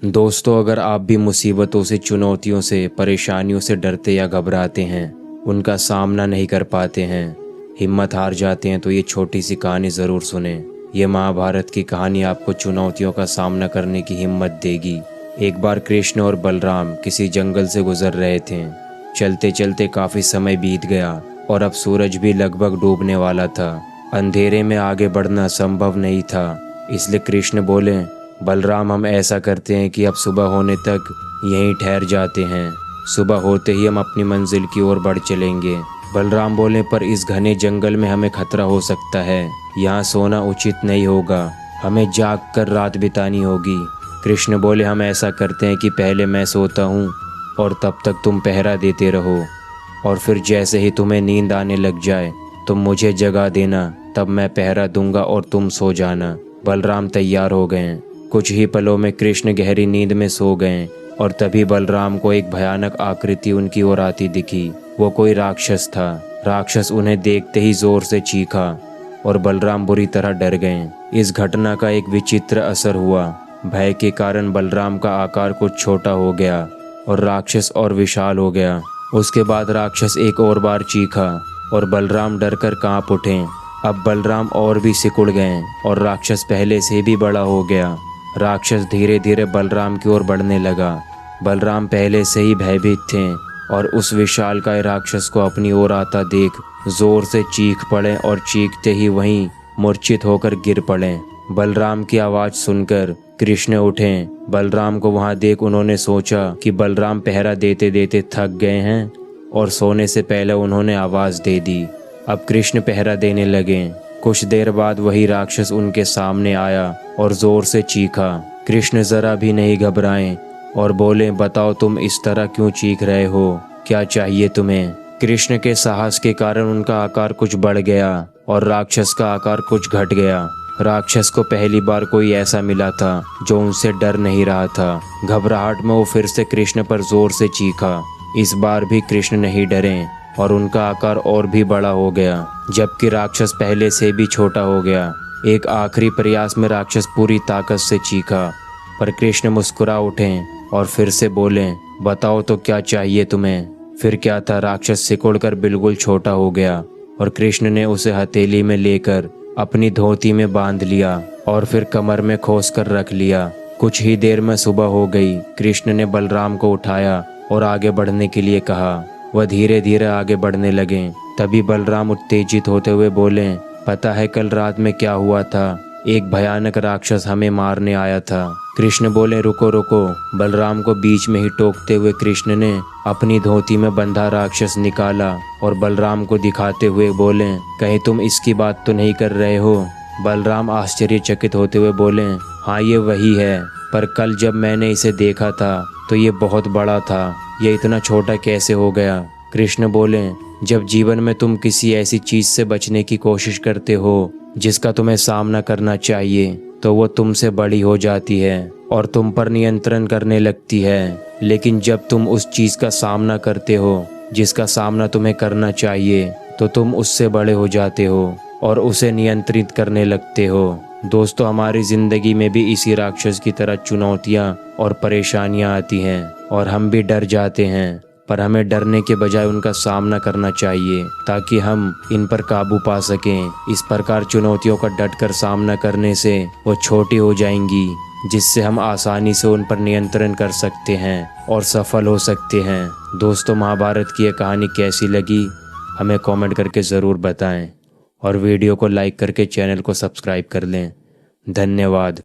दोस्तों, अगर आप भी मुसीबतों से, चुनौतियों से, परेशानियों से डरते या घबराते हैं, उनका सामना नहीं कर पाते हैं, हिम्मत हार जाते हैं, तो ये छोटी सी कहानी ज़रूर सुने। ये महाभारत की कहानी आपको चुनौतियों का सामना करने की हिम्मत देगी। एक बार कृष्ण और बलराम किसी जंगल से गुजर रहे थे। चलते चलते काफ़ी समय बीत गया और अब सूरज भी लगभग डूबने वाला था। अंधेरे में आगे बढ़ना संभव नहीं था, इसलिए कृष्ण बोले, बलराम, हम ऐसा करते हैं कि अब सुबह होने तक यहीं ठहर जाते हैं। सुबह होते ही हम अपनी मंजिल की ओर बढ़ चलेंगे। बलराम बोले, पर इस घने जंगल में हमें खतरा हो सकता है, यहाँ सोना उचित नहीं होगा, हमें जाग कर रात बितानी होगी। कृष्ण बोले, हम ऐसा करते हैं कि पहले मैं सोता हूँ और तब तक तुम पहरा देते रहो, और फिर जैसे ही तुम्हें नींद आने लग जाए तुम मुझे जगा देना, तब मैं पहरा दूंगा और तुम सो जाना। बलराम तैयार हो गए। कुछ ही पलों में कृष्ण गहरी नींद में सो गए और तभी बलराम को एक भयानक आकृति उनकी ओर आती दिखी। वो कोई राक्षस था। राक्षस उन्हें देखते ही जोर से चीखा और बलराम बुरी तरह डर गए। इस घटना का एक विचित्र असर हुआ। भय के कारण बलराम का आकार कुछ छोटा हो गया और राक्षस और विशाल हो गया। उसके बाद राक्षस एक और बार चीखा और बलराम डरकर कांप उठे। अब बलराम और भी सिकुड़ गए और राक्षस पहले से भी बड़ा हो गया। राक्षस धीरे धीरे बलराम की ओर बढ़ने लगा। बलराम पहले से ही भयभीत थे और उस विशालकाय राक्षस को अपनी ओर आता देख जोर से चीख पड़े और चीखते ही वहीं मूर्छित होकर गिर पड़े। बलराम की आवाज़ सुनकर कृष्ण उठे। बलराम को वहां देख उन्होंने सोचा कि बलराम पहरा देते देते थक गए हैं और सोने से पहले उन्होंने आवाज़ दे दी। अब कृष्ण पहरा देने लगे। कुछ देर बाद वही राक्षस उनके सामने आया और जोर से चीखा। कृष्ण जरा भी नहीं घबराए और बोले, बताओ तुम इस तरह क्यों चीख रहे हो, क्या चाहिए तुम्हें? कृष्ण के साहस के कारण उनका आकार कुछ बढ़ गया और राक्षस का आकार कुछ घट गया। राक्षस को पहली बार कोई ऐसा मिला था जो उनसे डर नहीं रहा था। घबराहट में वो फिर से कृष्ण पर जोर से चीखा। इस बार भी कृष्ण नहीं डरे और उनका आकार और भी बड़ा हो गया, जबकि राक्षस पहले से भी छोटा हो गया। एक आखिरी प्रयास में राक्षस पूरी ताकत से चीखा, पर कृष्ण मुस्कुरा उठे और फिर से बोले, बताओ तो क्या चाहिए तुम्हें? फिर क्या था, राक्षस सिकुड़कर बिल्कुल छोटा हो गया और कृष्ण ने उसे हथेली में लेकर अपनी धोती में बांध लिया और फिर कमर में खोस कर रख लिया। कुछ ही देर में सुबह हो गई। कृष्ण ने बलराम को उठाया और आगे बढ़ने के लिए कहा। वह धीरे धीरे आगे बढ़ने लगे। तभी बलराम उत्तेजित होते हुए बोले, पता है कल रात में क्या हुआ था? एक भयानक राक्षस हमें मारने आया था। कृष्ण बोले, रुको रुको। बलराम को बीच में ही टोकते हुए कृष्ण ने अपनी धोती में बंधा राक्षस निकाला और बलराम को दिखाते हुए बोले, कहीं तुम इसकी बात तो नहीं कर रहे हो? बलराम आश्चर्यचकित होते हुए बोले, हाँ ये वही है, पर कल जब मैंने इसे देखा था तो ये बहुत बड़ा था, ये इतना छोटा कैसे हो गया? कृष्ण बोले, जब जीवन में तुम किसी ऐसी चीज से बचने की कोशिश करते हो जिसका तुम्हें सामना करना चाहिए, तो वो तुमसे बड़ी हो जाती है और तुम पर नियंत्रण करने लगती है। लेकिन जब तुम उस चीज का सामना करते हो जिसका सामना तुम्हें करना चाहिए, तो तुम उससे बड़े हो जाते हो और उसे नियंत्रित करने लगते हो। दोस्तों, हमारी ज़िंदगी में भी इसी राक्षस की तरह चुनौतियाँ और परेशानियाँ आती हैं और हम भी डर जाते हैं, पर हमें डरने के बजाय उनका सामना करना चाहिए ताकि हम इन पर काबू पा सकें। इस प्रकार चुनौतियों का डटकर सामना करने से वो छोटी हो जाएंगी, जिससे हम आसानी से उन पर नियंत्रण कर सकते हैं और सफल हो सकते हैं। दोस्तों, महाभारत की ये कहानी कैसी लगी हमें कमेंट करके ज़रूर बताएं और वीडियो को लाइक करके चैनल को सब्सक्राइब कर लें। धन्यवाद।